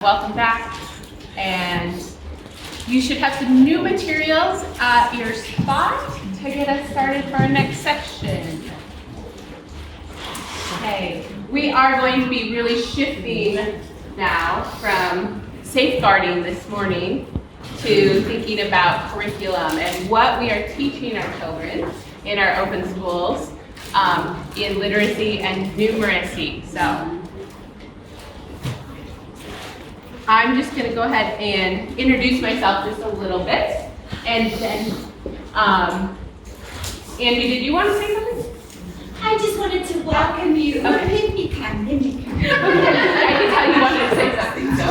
Welcome back, and you should have some new materials at your spot to get us started for our next section. Okay, we are going to be really shifting now from safeguarding this morning to thinking about curriculum and what we are teaching our children in our open schools in literacy and numeracy. So I'm just going to go ahead and introduce myself just a little bit, and then, Andy, did you want to say something? I just wanted to welcome you. Okay. Let me come. Okay. I can tell you wanted to say something, so.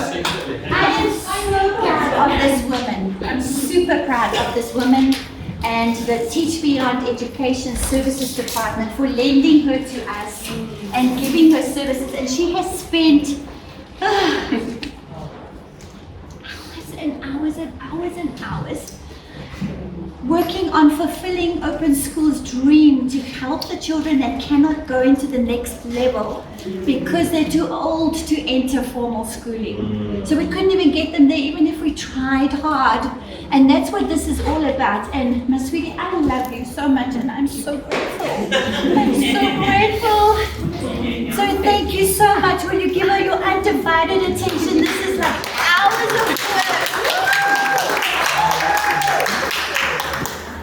I am so proud of this woman. I'm super proud of this woman and the Teach Beyond Education Services Department for lending her to us and giving her services. And she has spent hours working on fulfilling Open School's dream to help the children that cannot go into the next level because they're too old to enter formal schooling. So we couldn't even get them there even if we tried hard. And that's what this is all about. And my sweetie, I love you so much and I'm so grateful. I'm so grateful. So thank you so much. Will you give her your undivided attention? This is like hours of work.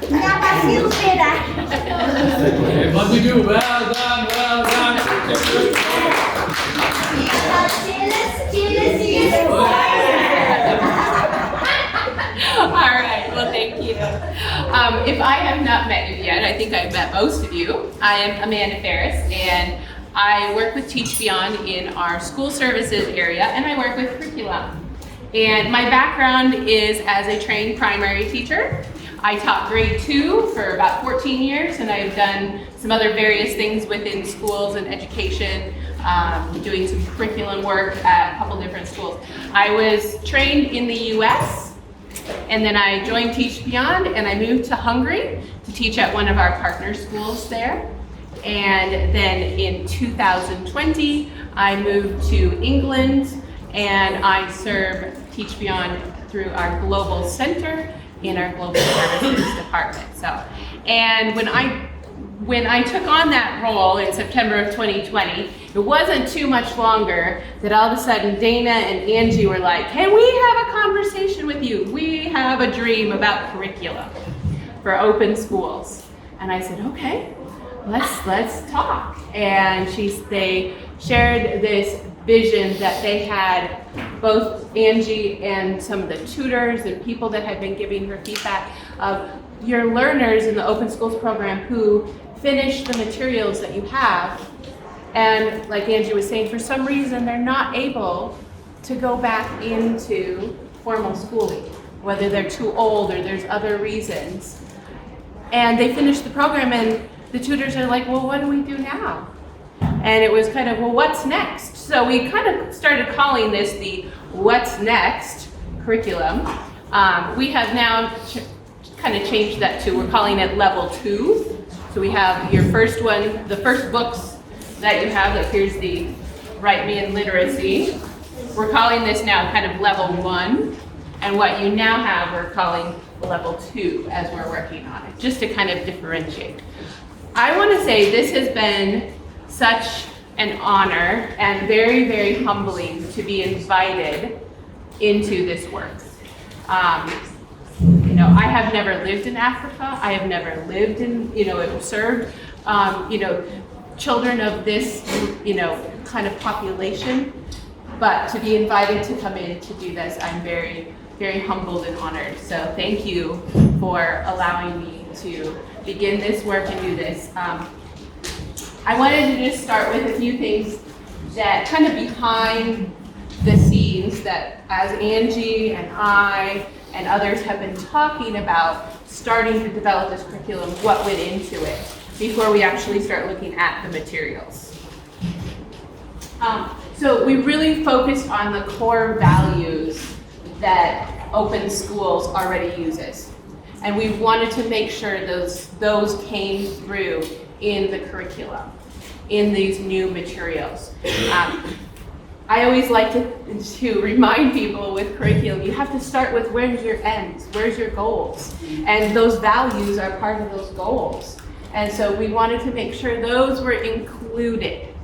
Now I feel better. What do you do? Well done, well done. Jealous. All right, well, thank you. If I have not met you yet, I think I've met most of you. I am Amanda Ferris, and I work with Teach Beyond in our school services area, and I work with curriculum. And my background is as a trained primary teacher. I taught grade 2 for about 14 years, and I've done some other various things within schools and education, doing some curriculum work at a couple different schools. I was trained in the US, and then I joined Teach Beyond, and I moved to Hungary to teach at one of our partner schools there. And then in 2020, I moved to England, and I serve Teach Beyond through our global center in our global services department. So, and when I took on that role in September of 2020, it wasn't too much longer that all of a sudden Dana and Angie were like, "Can we have a conversation with you? We have a dream about curriculum for open schools." And I said, "Okay, let's talk." And they shared this vision that they had, both Angie and some of the tutors and people that had been giving her feedback of your learners in the Open Schools program who finish the materials that you have, and like Angie was saying, for some reason they're not able to go back into formal schooling, whether they're too old or there's other reasons. And they finish the program and the tutors are like, "Well, what do we do now?" And it was kind of, well, what's next? So we kind of started calling this the What's Next curriculum. We have now kind of changed that to, we're calling it level 2. So we have your first one, the first books that you have, like here's the Write Me in Literacy. We're calling this now kind of level 1. And what you now have, we're calling level 2 as we're working on it, just to kind of differentiate. I want to say this has been such an honor and very, very humbling to be invited into this work. I have never lived in Africa. I have never lived in, served, children of this, kind of population. But to be invited to come in to do this, I'm very, very humbled and honored. So thank you for allowing me to begin this work and do this. I wanted to just start with a few things that kind of behind the scenes that as Angie and I and others have been talking about starting to develop this curriculum, what went into it before we actually start looking at the materials. So we really focused on the core values that Open Schools already uses. And we wanted to make sure those came through in the curriculum, in these new materials. I always like to remind people with curriculum, you have to start with where's your ends, where's your goals, and those values are part of those goals. And so we wanted to make sure those were included.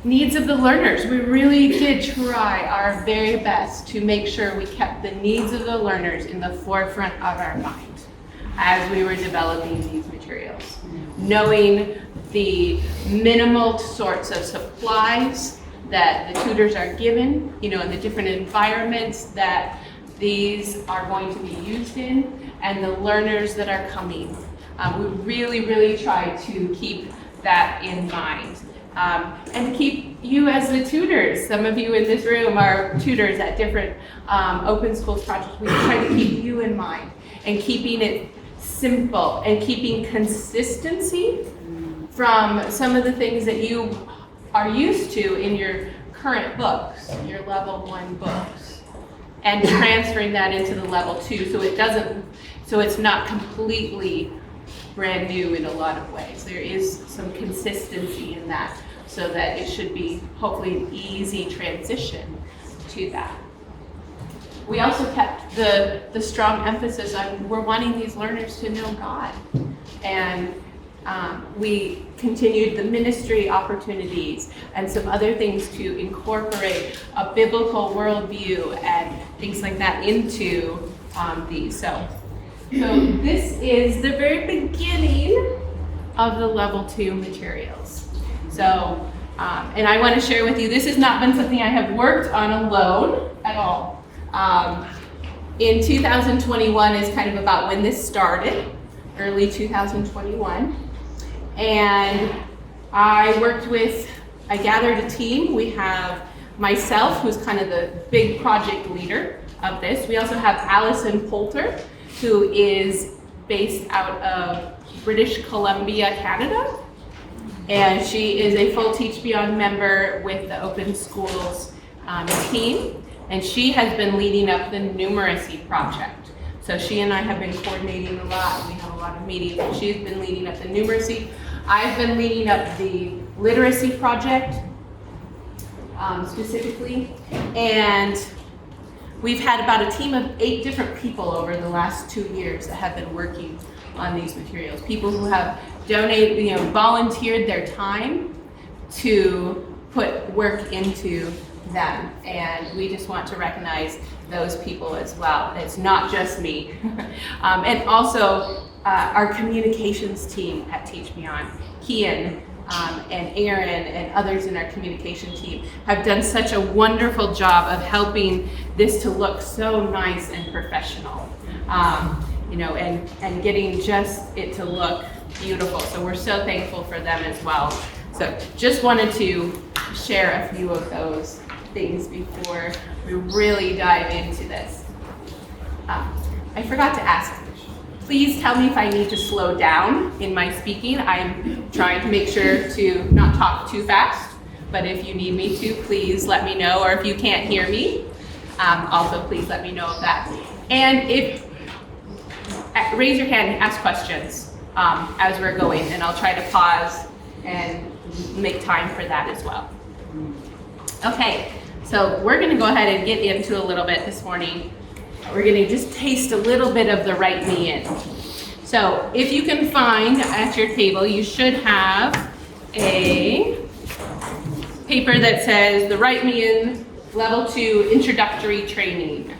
Needs of the learners. We really did try our very best to make sure we kept the needs of the learners in the forefront of our mind as we were developing these materials. Knowing the minimal sorts of supplies that the tutors are given, in the different environments that these are going to be used in, and the learners that are coming. We really, really try to keep that in mind. And to keep you as the tutors. Some of you in this room are tutors at different open schools projects. We try to keep you in mind and keeping it simple and keeping consistency from some of the things that you are used to in your current books, your level 1 books, and transferring that into the level 2 so it's not completely brand new in a lot of ways. There is some consistency in that so that it should be hopefully an easy transition to that. We also kept the strong emphasis on we're wanting these learners to know God. And we continued the ministry opportunities and some other things to incorporate a biblical worldview and things like that into these. So this is the very beginning of the level 2 materials. So, and I want to share with you, this has not been something I have worked on alone at all. In 2021 is kind of about when this started, early 2021. And I gathered a team. We have myself, who's kind of the big project leader of this. We also have Allison Poulter, who is based out of British Columbia, Canada. And she is a full Teach Beyond member with the Open Schools team. And she has been leading up the Numeracy project. So she and I have been coordinating a lot. We have a lot of meetings. And she's been leading up the Numeracy. I've been leading up the literacy project specifically. And we've had about a team of 8 different people over the last 2 years that have been working on these materials. People who have donated, volunteered their time to put work into them. And we just want to recognize those people as well. It's not just me. And also our communications team at Teach Beyond, Kian and Aaron and others in our communication team have done such a wonderful job of helping this to look so nice and professional. And getting just it to look beautiful. So we're so thankful for them as well. So just wanted to share a few of those things before we really dive into this. I forgot to ask, please tell me if I need to slow down in my speaking. I'm trying to make sure to not talk too fast, but if you need me to, please let me know, or if you can't hear me, also please let me know of that. And raise your hand and ask questions as we're going, and I'll try to pause and make time for that as well. Okay, so we're going to go ahead and get into a little bit this morning. We're going to just taste a little bit of the Write Me In. So if you can find at your table, you should have a paper that says the Write Me In Level 2 Introductory Training.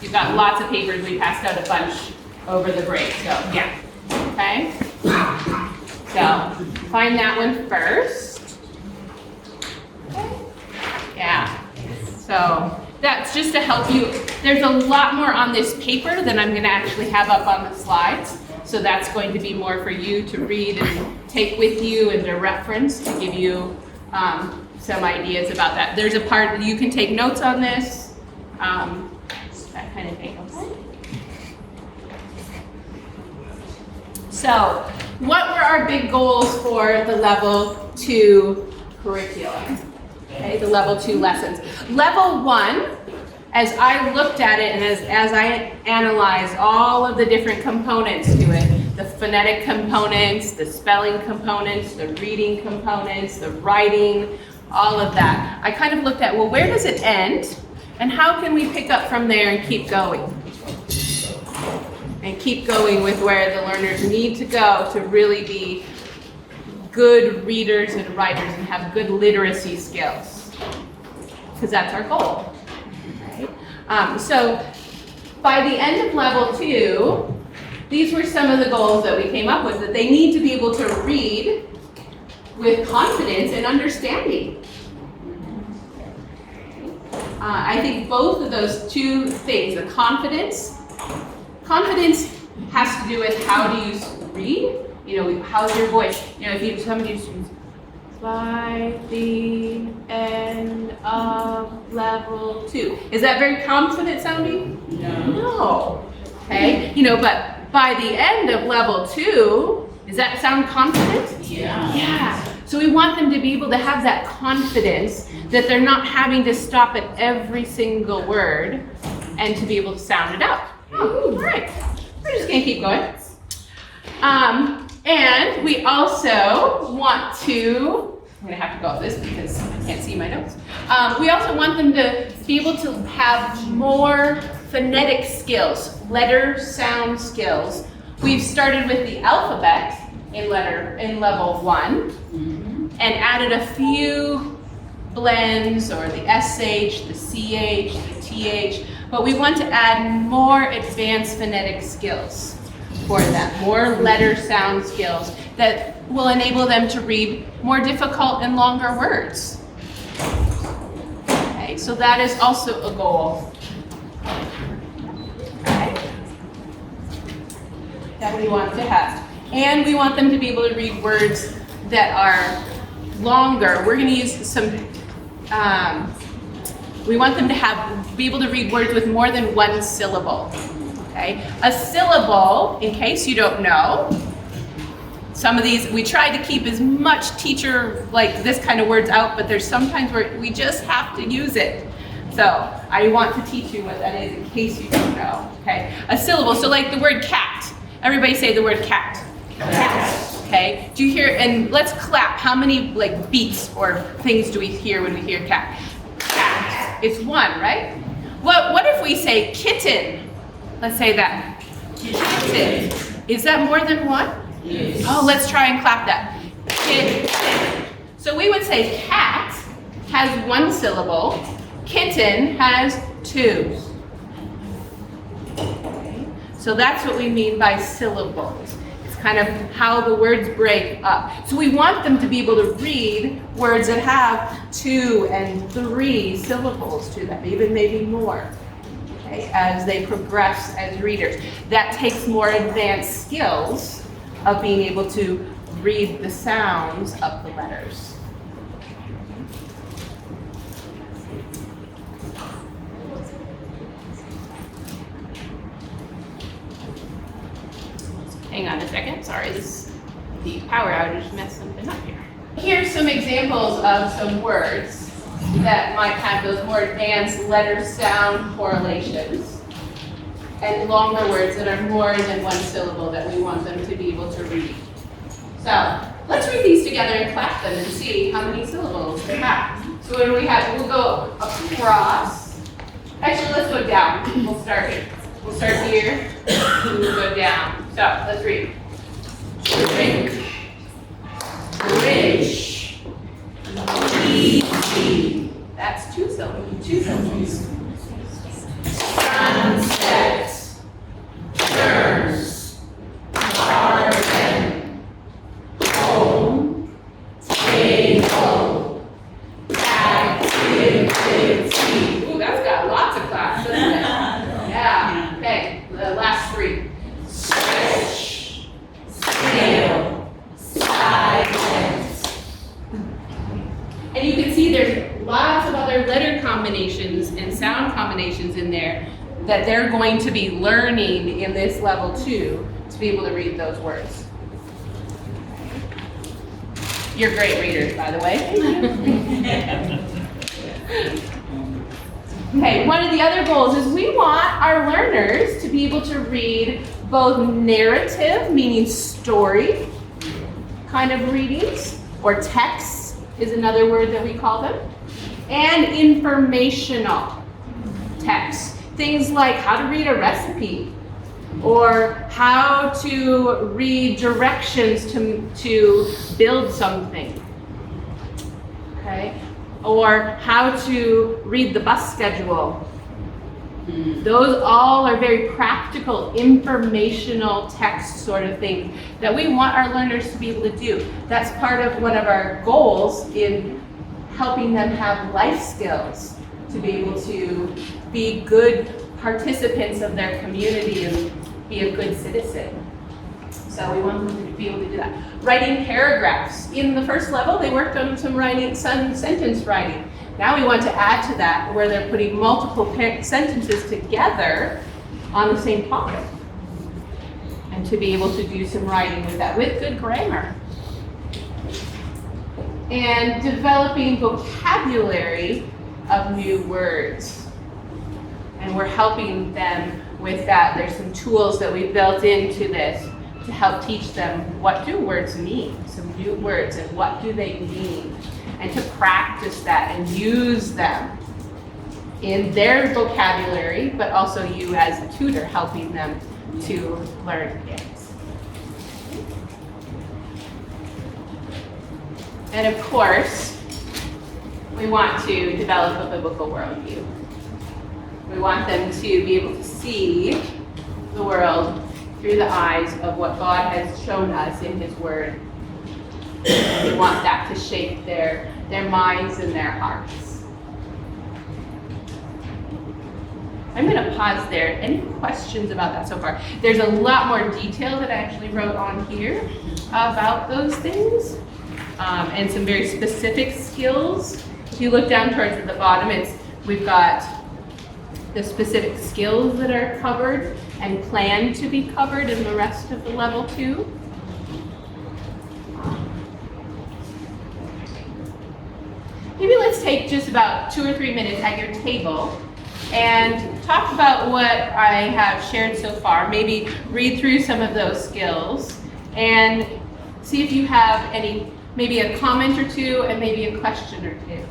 You've got lots of papers. We passed out a bunch over the break, so yeah. Okay? So find that one first. Okay. Yeah. So that's just to help you. There's a lot more on this paper than I'm going to actually have up on the slides. So that's going to be more for you to read and take with you as a reference to give you some ideas about that. There's a part you can take notes on this, that kind of thing. Okay? So what were our big goals for the level 2 curriculum? Okay, the level 2 lessons. Level 1, as I looked at it and as I analyzed all of the different components to it, the phonetic components, the spelling components, the reading components, the writing, all of that. I kind of looked at, well, where does it end? And how can we pick up from there and keep going? And keep going with where the learners need to go to really be good readers and writers and have good literacy skills. Because that's our goal. Right? So by the end of level 2, these were some of the goals that we came up with, that they need to be able to read with confidence and understanding. I think both of those two things, the confidence has to do with how do you read, how's your voice. If somebody students, by the end of level 2. Is that very confident sounding? No. Okay, but by the end of level 2, does that sound confident? Yeah. So we want them to be able to have that confidence that they're not having to stop at every single word and to be able to sound it out. Oh, all right. We're just going to keep going. And we also want to, I'm going to have to go off this because I can't see my notes. We also want them to be able to have more phonetic skills, letter sound skills. We've started with the alphabet in level 1 and added a few blends or the SH, the CH, the TH, but we want to add more advanced phonetic skills for them, more letter sound skills that will enable them to read more difficult and longer words. Okay, so that is also a goal. Okay, that we want to have. And we want them to be able to read words that are longer. We're going to use some, we want them to be able to read words with more than one syllable. Okay? A syllable, in case you don't know, some of these, we try to keep as much teacher, like this kind of words out, but there's sometimes where we just have to use it. So I want to teach you what that is in case you don't know. Okay? A syllable, so like the word cat. Everybody say the word cat. Cat. Okay? Do you hear, and let's clap. How many like beats or things do we hear when we hear cat? Cat. It's one, right? What if we say kitten? Let's say that. Kitten. Is that more than one? Yes. Oh, let's try and clap that. Kitten. So we would say cat has one syllable, kitten has 2. Okay. So that's what we mean by syllables. It's kind of how the words break up. So we want them to be able to read words that have 2 and 3 syllables to them, even maybe more. Okay, as they progress as readers. That takes more advanced skills of being able to read the sounds of the letters. Hang on a second, sorry, the power outage messed something up here. Here's some examples of some words that might have those more advanced letter sound correlations and longer words that are more than one syllable that we want them to be able to read. So let's read these together and clap them and see how many syllables they have. So when we have, we'll go across. Actually, let's go down. We'll start here. We'll start here and we'll go down. So let's read. Drink, bridge, easy. That's 2 syllables. 2 syllables. Sunset, nurse, garden, home, table, activity. Ooh, that's got lots of claps, doesn't it? Yeah. Okay, the last 3. Stretch, snail, silence. And you can see there's lots of other letter combinations and sound combinations in there that they're going to be learning in this level 2 to be able to read those words. You're great readers, by the way. Okay, one of the other goals is we want our learners to be able to read both narrative, meaning story kind of readings, or text, is another word that we call them. And informational text. Things like how to read a recipe, or how to read directions to build something. Okay? Or how to read the bus schedule. Those all are very practical, informational text sort of things that we want our learners to be able to do. That's part of one of our goals in helping them have life skills, to be able to be good participants of their community and be a good citizen. So we want them to be able to do that. Writing paragraphs. In the first level, they worked on some sentence writing. Now we want to add to that where they're putting multiple sentences together on the same topic. And to be able to do some writing with that, with good grammar. And developing vocabulary of new words. And we're helping them with that. There's some tools that we've built into this to help teach them what do words mean, some new words, and what do they mean, and to practice that and use them in their vocabulary, but also you as a tutor helping them to learn it. And of course, we want to develop a biblical worldview. We want them to be able to see the world through the eyes of what God has shown us in His Word. We want that to shape their minds and their hearts. I'm going to pause there. Any questions about that so far? There's a lot more detail that I actually wrote on here about those things, and some very specific skills. If you look down towards the bottom, we've got the specific skills that are covered and plan to be covered in the rest of the level 2. Maybe let's take just about 2 or 3 minutes at your table and talk about what I have shared so far. Maybe read through some of those skills and see if you have any, maybe a comment or two and maybe a question or two.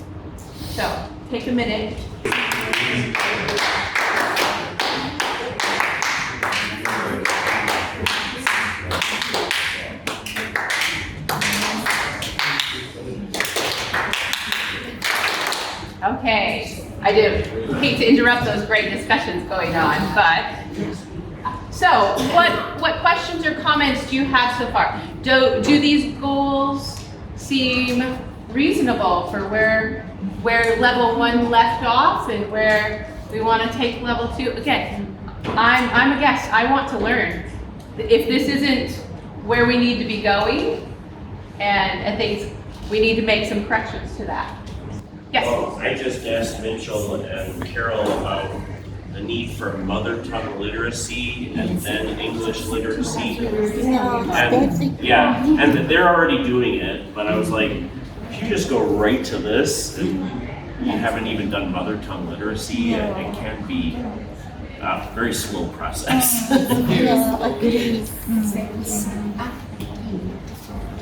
So take a minute. Okay, I hate to interrupt those great discussions going on, but so what questions or comments do you have so far? Do these goals seem reasonable for where level 1 left off and where we want to take level 2? Again, I'm a guest. I want to learn. If this isn't where we need to be going, and I think we need to make some corrections to that. Yes. Well, I just asked Mitchell and Carol about the need for mother tongue literacy and then English literacy. And yeah, and they're already doing it, but I was like, if you just go right to this and you haven't even done mother tongue literacy, it can be a very slow process.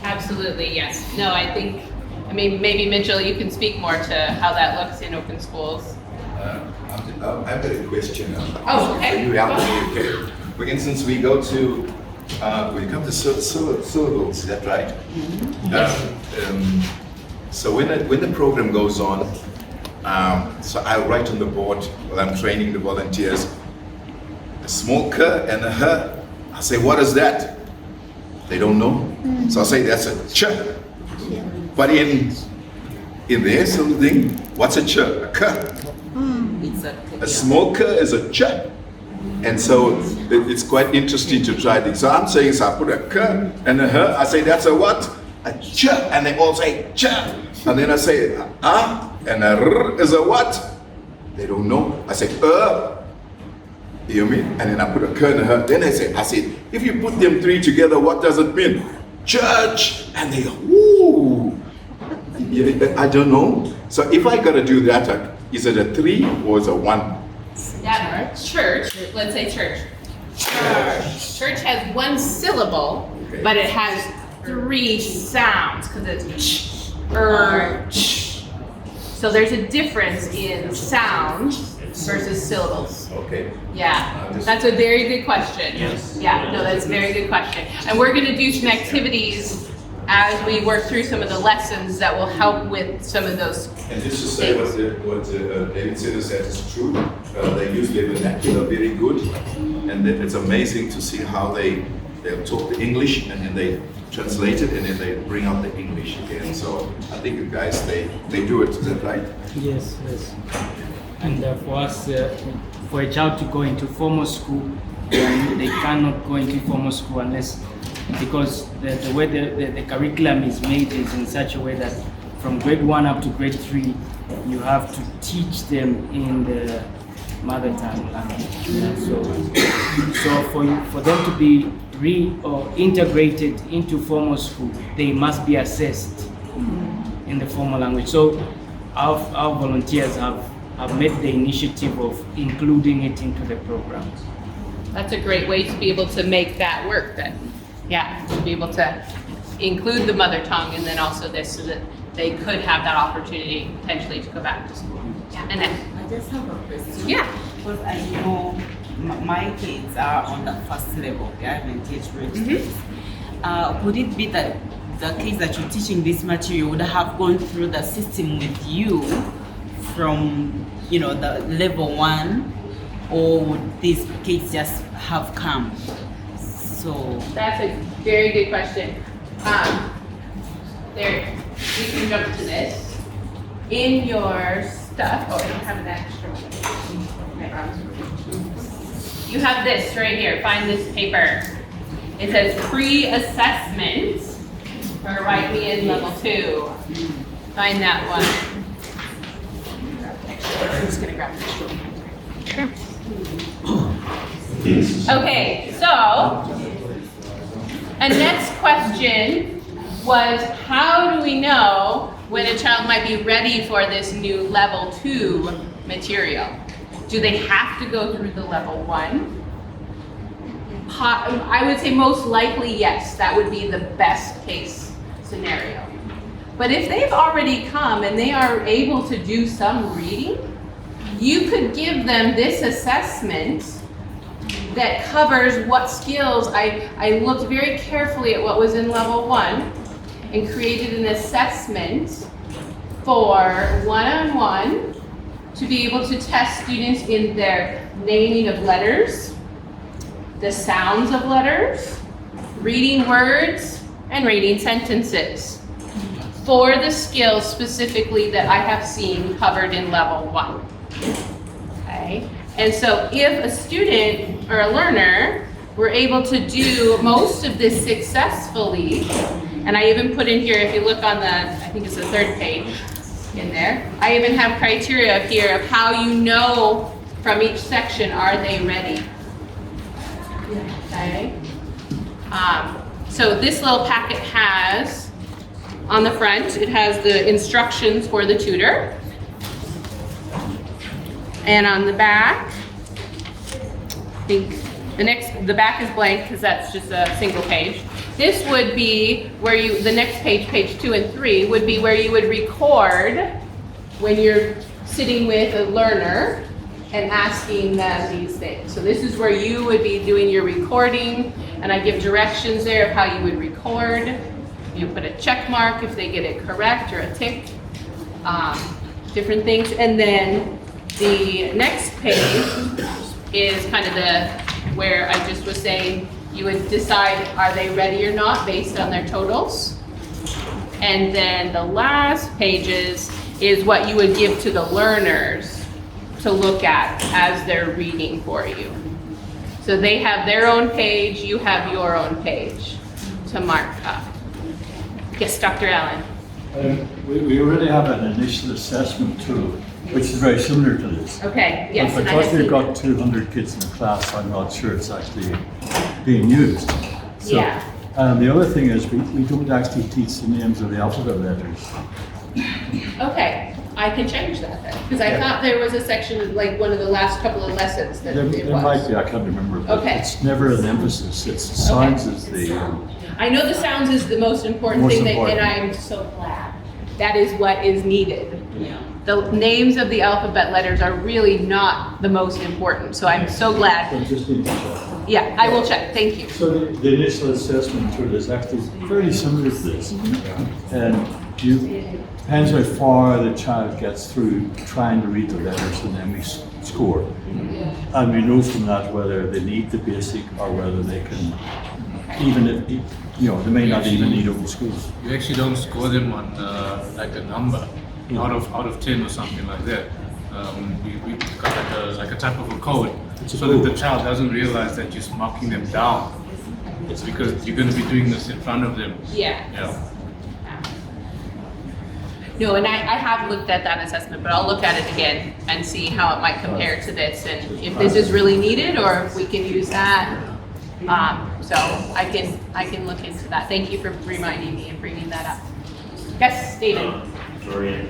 Absolutely, yes. No, I think, maybe Mitchell, you can speak more to how that looks in open schools. I've got a question. Okay. For you out there, okay. For instance, we go to, when it comes to syllables, is that right? So when the program goes on, so I write on the board while I'm training the volunteers, a small k and a h. I say, what is that? They don't know. So I say, that's a ch. But in their sort of thing, what's a ch? A k. A small k is a ch. And so it's quite interesting to try things. So I'm saying, so I put a k and a h. I say, that's a what? A ch. And they all say ch. And then I say, and a r is a what? They don't know. I say, you hear me? And then I put a k and a h. Then I say, if you put them 3 together, what does it mean? Church. And they go, ooh. I don't know. So if I gotta do that, is it a 3 or is it a 1? Yeah, church, let's say church. Church has 1 syllable, Okay. but it has 3 sounds, because it's ch, ch. So there's a difference in sounds versus syllables. Okay. Yeah, that's a very good question. Yes. Yeah, no, that's a very good question. And we're going to do some activities as we work through some of the lessons that will help with some of those. And just to say what David Sitter said is true. They use their vernacular very good, and it's amazing to see how they'll talk the English and then they translate it and then they bring out the English again. So I think the guys they do it. Is that right? Yes, yes. And for us, for a child to go into formal school, they cannot go into formal school unless, because the way the curriculum is made is in such a way that from grade 1 up to grade 3, you have to teach them in the mother tongue language. So for them to be integrated into formal school, they must be assessed in the formal language. So our volunteers have made the initiative of including it into the program. That's a great way to be able to make that work then. Yeah, to be able to include the mother tongue and then also this so that they could have that opportunity potentially to go back to school. Yeah, and then. I just have a question. Yeah. Because I know my kids are on the first level, they haven't yet reached. Would it be that the kids that you're teaching this material would have gone through the system with you from, the level 1, or would these kids just have come? So That's a very good question. There, we can jump to this. In your stuff, I don't have an extra one. You have this right here, find this paper. It says pre-assessment for Write Me In Level 2. Find that one. I'm just gonna grab the extra one. Okay, so, Annette's question was, how do we know when a child might be ready for this new level 2 material? Do they have to go through the level 1? I would say most likely yes, that would be the best case scenario. But if they've already come and they are able to do some reading, you could give them this assessment that covers what skills. I looked very carefully at what was in level 1 and created an assessment for one-on-one to be able to test students in their naming of letters, the sounds of letters, reading words, and reading sentences for the skills specifically that I have seen covered in level 1. Okay? And so if a student or a learner were able to do most of this successfully, and I even put in here, if you look on the, I think it's the 3rd page in there, I even have criteria up here of how you know from each section, are they ready? Okay. So this little packet has, on the front, it has the instructions for the tutor. And on the back, I think the back is blank because that's just a single page. This would be where the next page, page 2 and 3, would be where you would record when you're sitting with a learner and asking them these things. So this is where you would be doing your recording, and I give directions there of how you would record. You put a check mark if they get it correct or a tick, different things. And then the next page is kind of where I just was saying you would decide are they ready or not based on their totals. And then the last pages is what you would give to the learners to look at as they're reading for you. So they have their own page, you have your own page to mark up. Yes, Dr. Allen. We already have an initial assessment tool, which is very similar to this. Okay, yes. But and I have because we've seen got 200 kids in the class, I'm not sure it's actually being used. So, Yeah. the other thing is we don't actually teach the names of the alphabet letters. Okay, I can change that then, because I thought there was a section, like one of the last couple of lessons that it There might was. be, I can't remember, but Okay. it's never an emphasis. It's sounds is the I know the sounds is the most important Most thing, important. and I'm so glad That is what is needed. Yeah. The names of the alphabet letters are really not the most important, so I'm so glad. I just need to check. Yeah, I will check, thank you. So the initial assessment tool is actually very similar to this. And depends how far the child gets through trying to read the letters, and then we score. And we know from that whether they need the basic or whether they can, even if, they may not even need open schools. You actually don't score them on like a number out of 10 or something like that. We got like a type of a code so that the child doesn't realize that you're marking them down. It's because you're going to be doing this in front of them. Yeah. Yeah. No, and I have looked at that assessment, but I'll look at it again and see how it might compare to this, and if this is really needed or if we can use that. So I can look into that. Thank you for reminding me and bringing that up. Yes, David. Dorian,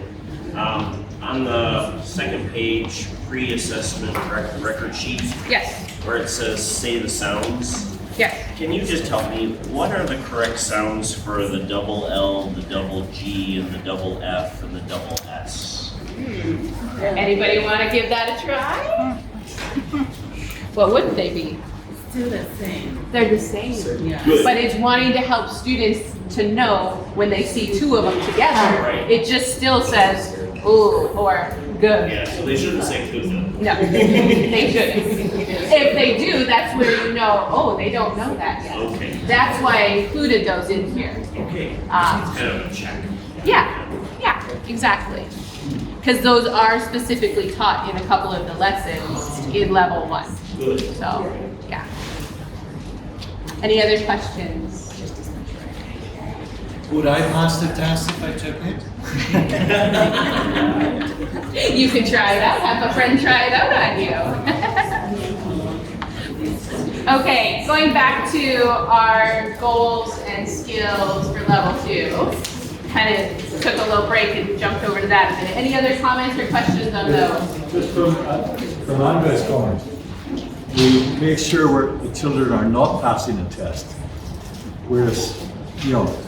on the second page, pre-assessment record sheet, Yes. where it says say the sounds, Yes. can you just tell me what are the correct sounds for the double L, the double G, and the double F, and the double S? Anybody want to give that a try? What would they be? Still the same. They're the same. Yeah. Good. But it's wanting to help students to know when they see two of them together, Right. it just still says ooh or good. Yeah, so they shouldn't say kuda. No, they shouldn't. If they do, that's where you know, oh, they don't know that yet. Okay. That's why I included those in here. Okay. Ah. Kind of a check. Yeah, exactly. Because those are specifically taught in a couple of the lessons in level 1. Good. So, yeah. Any other questions? Would I pass the test if I took it? You can try it out. Have a friend try it out on you. Okay, going back to our goals and skills for level 2. Kind of took a little break and jumped over to that a minute. Any other comments or questions on those? Just from Andre's comment, we make sure the children are not passing a test. Whereas,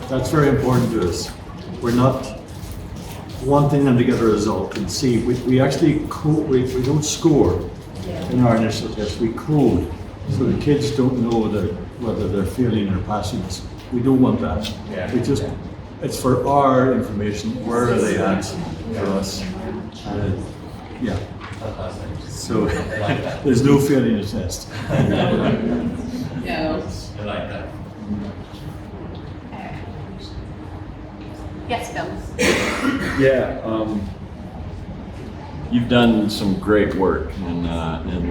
that's very important to us. We're not wanting them to get a result and see. We actually code, we don't score in our initial test, we code. So the kids don't know whether they're failing or passing us. We don't want that. We just, it's for our information, where are they at for us. Yeah. So there's no failing a test. No. I like that. Yes, Bill. Yeah, you've done some great work, and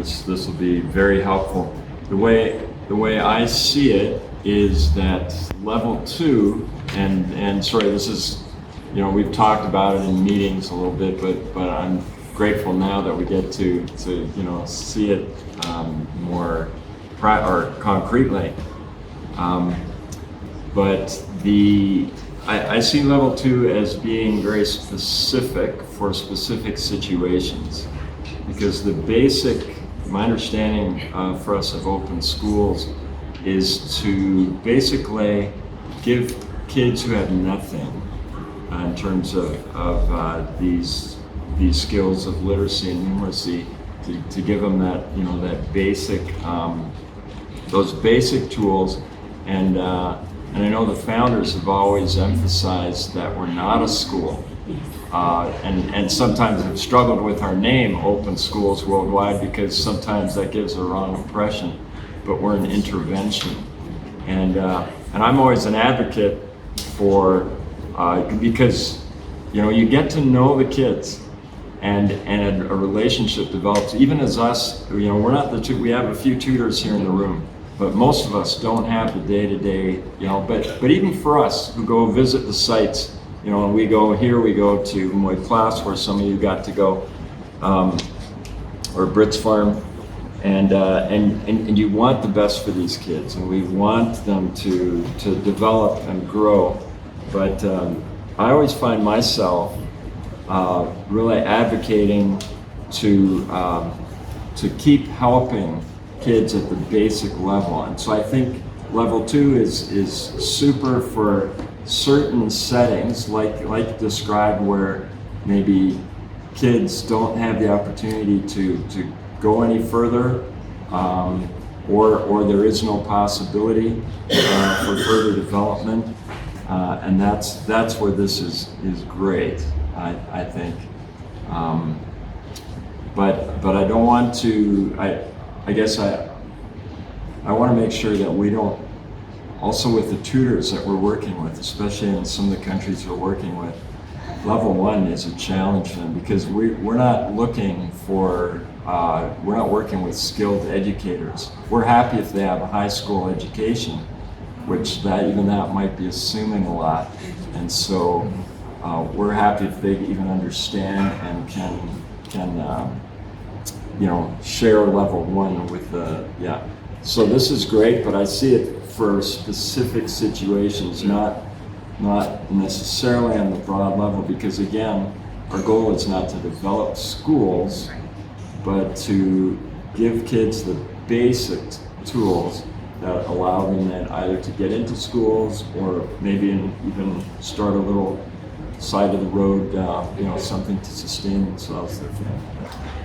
this will be very helpful. The way I see it is that level 2, and sorry, this is, we've talked about it in meetings a little bit, but I'm grateful now that we get to see it more concretely. But I see level 2 as being very specific for specific situations, because my understanding for us of open schools is to basically give kids who have nothing in terms of these skills of literacy and numeracy, to give them that that basic those basic tools. And I know the founders have always emphasized that we're not a school, and sometimes have struggled with our name, Open Schools Worldwide, because sometimes that gives a wrong impression. But we're an intervention, and I'm always an advocate for because you get to know the kids, and a relationship develops. Even as us, we're not we have a few tutors here in the room. But most of us don't have the day-to-day, but even for us who go visit the sites, and we go to Moy Place, where some of you got to go, or Brits Farm, and you want the best for these kids, and we want them to develop and grow. But I always find myself really advocating to keep helping kids at the basic level. And so I think Level 2 is super for certain settings, like described, where maybe kids don't have the opportunity to go any further, or there is no possibility for further development, and that's where this is great, I think. But I don't want to. I guess I want to make sure that we don't. Also with the tutors that we're working with, especially in some of the countries we're working with, level 1 is a challenge for them, because we're not looking for, we're not working with skilled educators. We're happy if they have a high school education, which that might be assuming a lot. And so we're happy if they even understand and can share level 1 with the, So this is great, but I see it for specific situations, not necessarily on the broad level, because again, our goal is not to develop schools, but to give kids the basic tools that allow them then either to get into schools or maybe even start a little side of the road, something to sustain themselves, their family.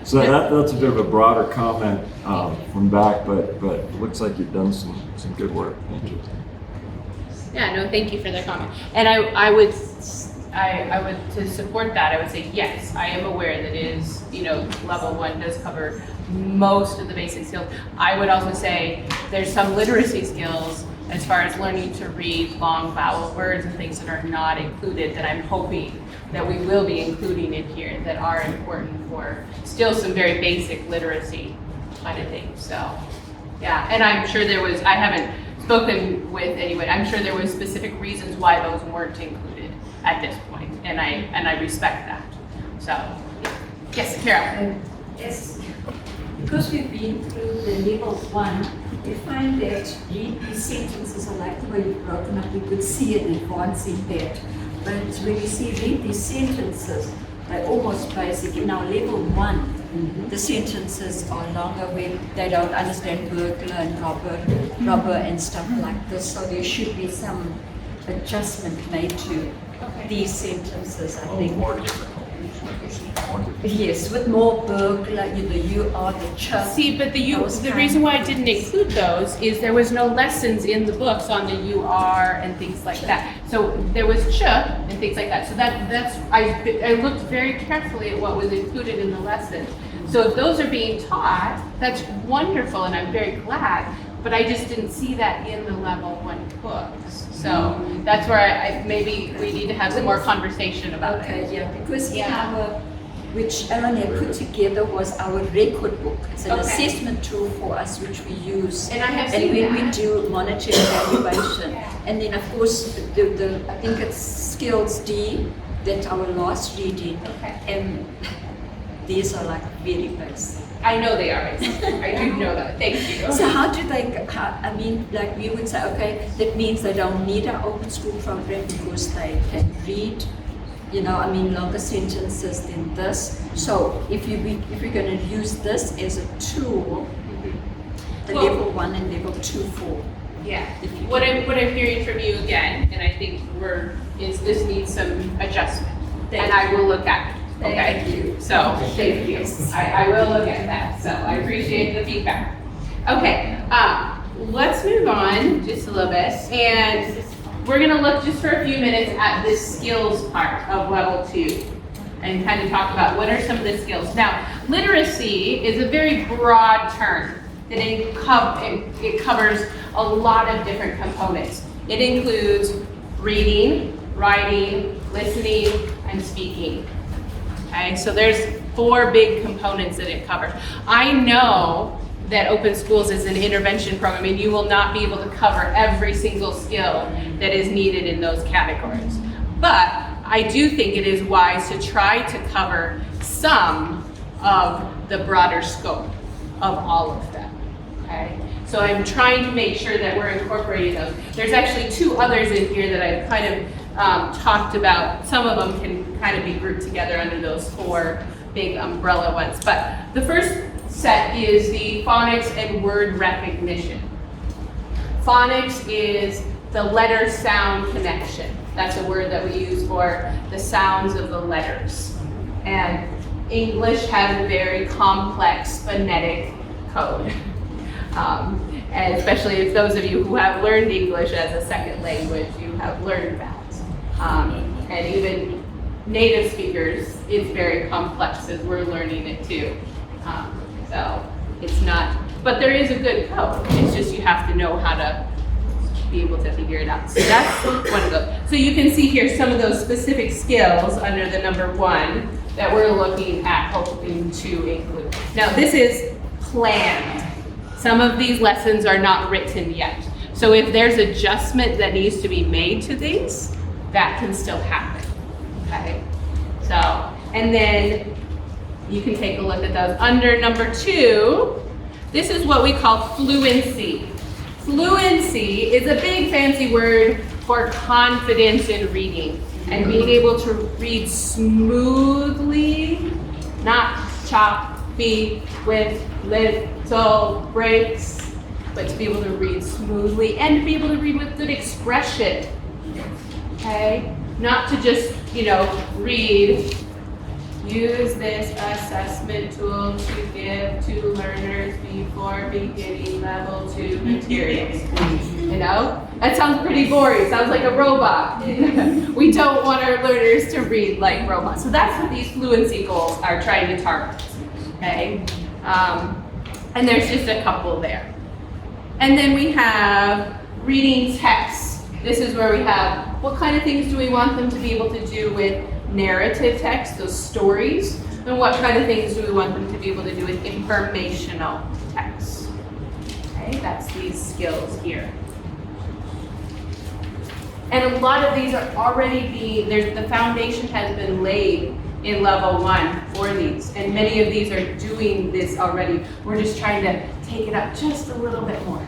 So that's a bit of a broader comment from back, but it looks like you've done some good work. Thank you. Yeah, no, thank you for that comment. And I would to support that, I would say yes, I am aware that level 1 does cover most of the basic skills. I would also say there's some literacy skills as far as learning to read long vowel words and things that are not included, that I'm hoping that we will be including in here, that are important for still some very basic literacy kind of things. So, yeah, and I'm sure I haven't spoken with anyone, I'm sure there was specific reasons why those weren't included at this point, and I respect that. So, yeah. Yes, Carol. Yes, because we've been through the level 1, we find that read these sentences, I like the way you've broken up, we could see an advance in that. But when we see read these sentences, they're almost basic. In our level 1, the sentences are longer where they don't understand burglar and robber and stuff like this. So there should be some adjustment made to these sentences, I think. More difficult. Yes, with more burglar, you are the chuck. See, but the reason why I didn't include those is there was no lessons in the books on the you are and things like that. So there was ch and things like that. So I looked very carefully at what was included in the lesson. So if those are being taught, that's wonderful, and I'm very glad. But I just didn't see that in the level 1 books. So that's where maybe we need to have some more conversation about it. Okay, yeah, because in our, which Ellen had put together, was our record book. It's an assessment tool for us which we use. And I have seen when that. we do monitoring evaluation. And then of course, I think it's skills D, that's our last reading. And these are like very basic. I know they are. I do know that. Thank you. So how do they, like we would say, okay, that means they don't need our open school program because they can read, longer sentences than this. So if we're going to use this as a tool, the level 1 and level 2 for. Yeah. What I'm hearing from you again, and I think this needs some adjustment, and I will look at it. Okay. Thank you. So thank you. I will look at that. So I appreciate the feedback. Okay. Let's move on just a little bit, and we're going to look just for a few minutes at this skills part of level 2, and kind of talk about what are some of the skills. Now, literacy is a very broad term that it covers a lot of different components. It includes reading, writing, listening, and speaking. Okay, so there's 4 big components that it covers. I know that Open Schools is an intervention program, and you will not be able to cover every single skill that is needed in those categories. But I do think it is wise to try to cover some of the broader scope of all of them. Okay, so I'm trying to make sure that we're incorporating those. There's actually 2 others in here that I've kind of talked about. Some of them can kind of be grouped together under those 4 big umbrella ones. But the first set is the phonics and word recognition. Phonics is the letter sound connection. That's a word that we use for the sounds of the letters. And English has a very complex phonetic code. And especially if those of you who have learned English as a second language, you have learned that. And even native speakers, it's very complex as we're learning it too. So it's not, but there is a good code. It's just you have to know how to be able to figure it out. So that's one of those. So you can see here some of those specific skills under the number 1 that we're looking at hoping to include. Now this is planned. Some of these lessons are not written yet. So if there's adjustment that needs to be made to these, that can still happen, okay? So, and then you can take a look at those. Under number 2, this is what we call fluency. Fluency is a big fancy word for confidence in reading and being able to read smoothly, not choppy with little breaks, but to be able to read smoothly and to be able to read with good expression, okay? Not to just, read. Use this assessment tool to give to learners before beginning level 2 materials. That sounds pretty boring. Sounds like a robot. We don't want our learners to read like robots. So that's what these fluency goals are trying to target. Okay, and there's just a couple there. And then we have reading text. This is where we have what kind of things do we want them to be able to do with narrative text, those stories, and what kind of things do we want them to be able to do with informational text. Okay, that's these skills here. And a lot of these are already the foundation has been laid in level 1 for these, and many of these are doing this already. We're just trying to take it up just a little bit more,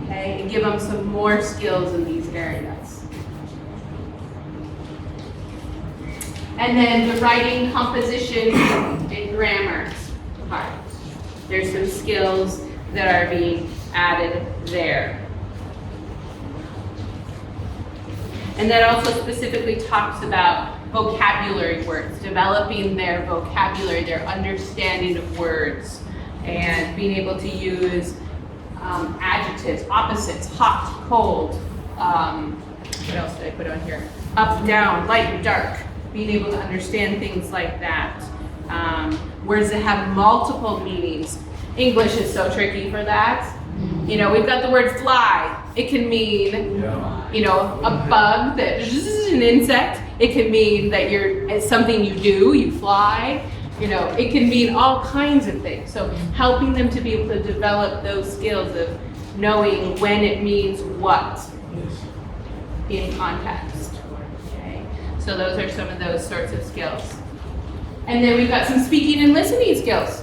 okay, and give them some more skills in these areas. And then the writing, composition, and grammar part. There's some skills that are being added there. And that also specifically talks about vocabulary words, developing their vocabulary, their understanding of words, and being able to use adjectives, opposites, hot, cold. What else did I put on here? Up, down, light, dark. Being able to understand things like that. Words that have multiple meanings. English is so tricky for that. We've got the word fly. It can mean, a bug that is an insect. It can mean that it's something you do, you fly. It can mean all kinds of things. So helping them to be able to develop those skills of knowing when it means what in context. So those are some of those sorts of skills. And then we've got some speaking and listening skills.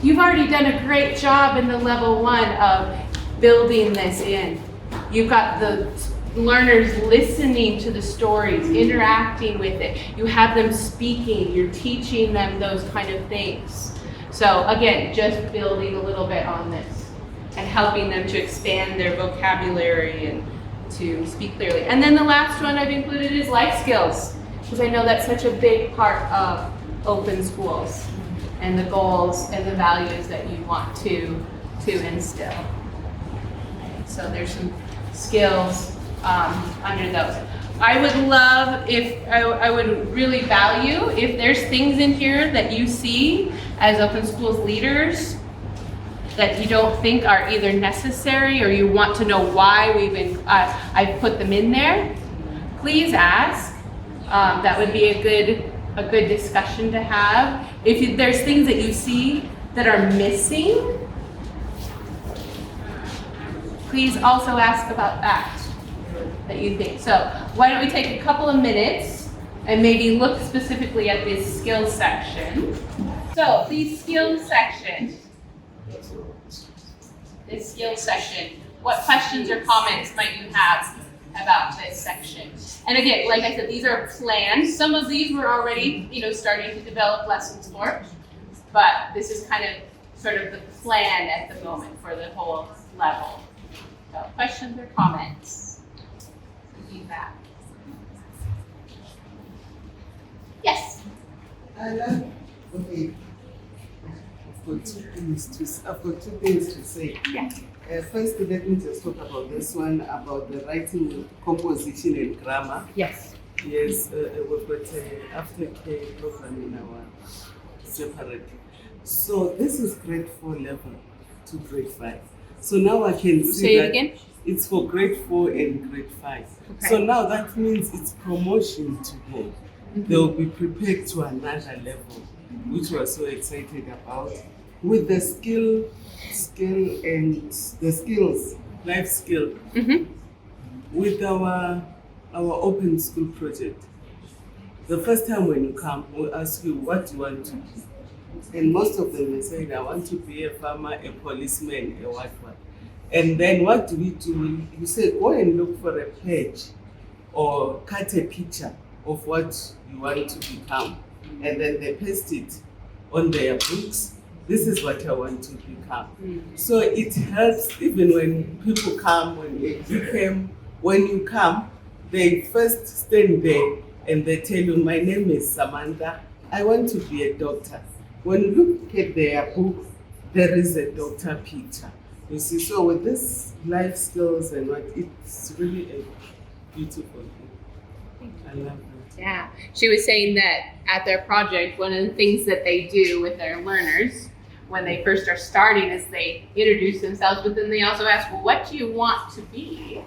You've already done a great job in the level 1 of building this in. You've got the learners listening to the stories, interacting with it. You have them speaking, you're teaching them those kind of things. So again, just building a little bit on this and helping them to expand their vocabulary and to speak clearly. And then the last one I've included is life skills, because I know that's such a big part of open schools and the goals and the values that you want to instill. So there's some skills under those. I would love I would really value if there's things in here that you see as open schools leaders that you don't think are either necessary or you want to know why I've put them in there. Please ask. That would be a good discussion to have. If there's things that you see that are missing, please also ask about that you think. So why don't we take a couple of minutes and maybe look specifically at this skills section. So the skills section. This skills section. What questions or comments might you have about this section? And again, like I said, these are planned. Some of these we're already, starting to develop lessons for, but this is kind of sort of the plan at the moment for the whole level. So questions or comments? Feedback? Yes. Okay. I've got two things to say. Yeah. First, let me just talk about this one, about the writing, composition, and grammar. Yes. Yes, we've got an aftercare program in our separate. So this is grade 4 level to grade 5. So now I can see Say it that again. it's for grade 4 and grade 5. Okay. So now that means it's promotion to go. They'll be prepared to another level, which we're so excited about, with the skill and the skills, life skill. With our open school project. The first time when you come, we'll ask you what you want to be. And most of them will say, I want to be a farmer, a policeman, a what. And then what do we do? You say, go and look for a page or cut a picture of what you want to become. And then they paste it on their books. This is what I want to become. So it helps even when people come, when you come, they first stand there and they tell you, my name is Samantha, I want to be a doctor. When you look at their book, there is a doctor picture. You see, so with this life skills and what, it's really a beautiful thing. I love it. Yeah. She was saying that at their project, one of the things that they do with their learners when they first are starting is they introduce themselves, but then they also ask, well, what do you want to be?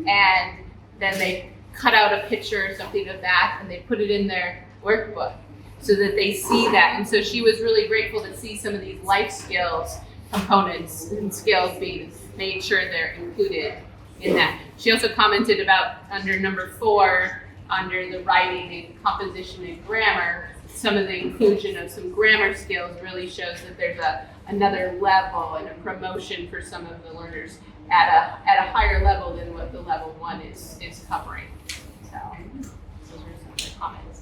And then they cut out a picture or something of that and they put it in their workbook so that they see that. And so she was really grateful to see some of these life skills components and skills being made sure they're included in that. She also commented about under number 4, under the writing and composition and grammar, some of the inclusion of some grammar skills really shows that there's another level and a promotion for some of the learners at a higher level than what the level 1 is covering. So those are some of the comments.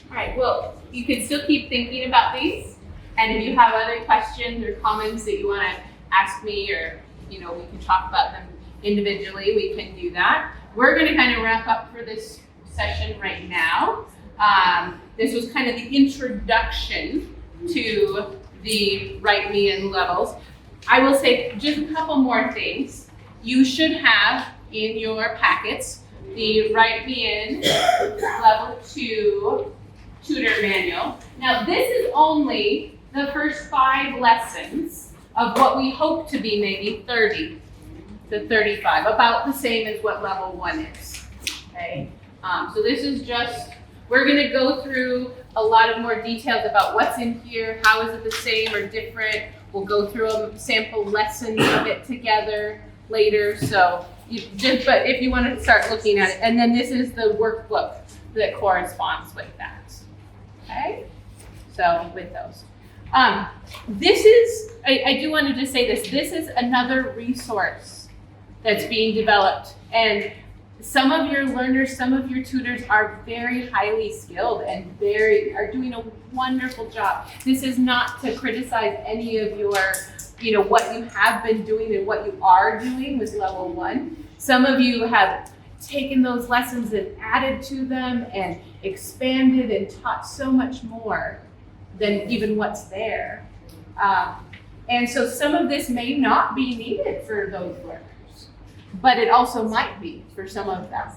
All right, well, you can still keep thinking about these. And if you have other questions or comments that you want to ask me, or, we can talk about them individually, we can do that. We're going to kind of wrap up for this session right now. This was kind of the introduction to the Write Me In levels. I will say just a couple more things. You should have in your packets the Write Me In Level 2 tutor manual. Now this is only the first 5 lessons of what we hope to be maybe 30 to 35, about the same as what level 1 is, okay? So this is just, we're gonna go through a lot of more details about what's in here, how is it the same or different. We'll go through a sample lesson of it together later, so but if you want to start looking at it, and then this is the workbook that corresponds with that. Okay, so with those. This is, I do want to just say this, this is another resource that's being developed. And some of your learners, some of your tutors are very highly skilled and are doing a wonderful job. This is not to criticize any of your, what you have been doing and what you are doing with level 1. Some of you have taken those lessons and added to them and expanded and taught so much more than even what's there. And so some of this may not be needed for those learners, but it also might be for some of them,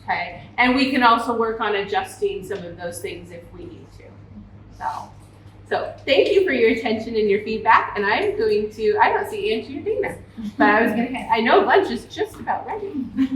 okay? And we can also work on adjusting some of those things if we need to. So thank you for your attention and your feedback, and I'm going to, I don't see Angie or Dana, but I know lunch is just about ready.